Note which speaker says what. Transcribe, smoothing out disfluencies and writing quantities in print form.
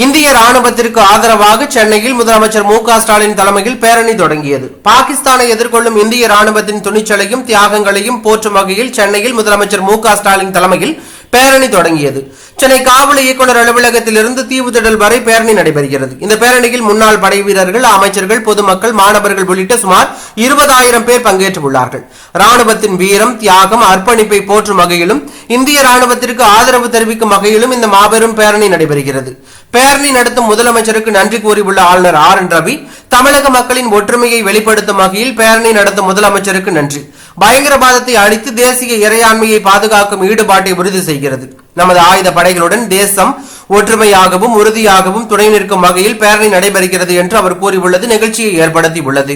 Speaker 1: இந்திய ராணுவத்திற்கு ஆதரவாக சென்னையில் முதலமைச்சர் மு.க. ஸ்டாலின் தலைமையில் பேரணி தொடங்கியது. பாகிஸ்தானை எதிர்கொள்ளும் இந்திய ராணுவத்தின் துணிச்சலையும் தியாகங்களையும் போற்றும் வகையில் சென்னையில் முதலமைச்சர் மு.க. ஸ்டாலின் தலைமையில் பேரணி தொடங்கியது. சென்னை காவல் இயக்குநர் அலுவலகத்திலிருந்து தீவுத்திடல் வரை பேரணி நடைபெறுகிறது. இந்த பேரணியில் முன்னாள் படை வீரர்கள், அமைச்சர்கள், பொதுமக்கள், மாணவர்கள் உள்ளிட்ட சுமார் 20,000 பேர் பங்கேற்றுள்ளார்கள். ராணுவத்தின் வீரம், தியாகம், அர்ப்பணிப்பை போற்றும் வகையிலும் இந்திய ராணுவத்திற்கு ஆதரவு தெரிவிக்கும் வகையிலும் இந்த மாபெரும் பேரணி நடைபெறுகிறது. பேரணி நடத்தும் முதலமைச்சருக்கு நன்றி கூறியுள்ள ஆளுநர் ஆர்.என். ரவி, தமிழக மக்களின் ஒற்றுமையை வெளிப்படுத்தும் வகையில் பேரணி நடத்தும் முதலமைச்சருக்கு நன்றி. பயங்கரவாதத்தை அழித்து தேசிய இறையாண்மையை பாதுகாக்கும் ஈடுபாட்டை உறுதி செய்கிறது. நமது ஆயுத படைகளுடன் தேசம் ஒற்றுமையாகவும் உறுதியாகவும் துணை நிற்கும் வகையில் பேரணி நடைபெறுகிறது என்று அவர் கூறியுள்ளது நிகழ்ச்சியை ஏற்படுத்தியுள்ளது.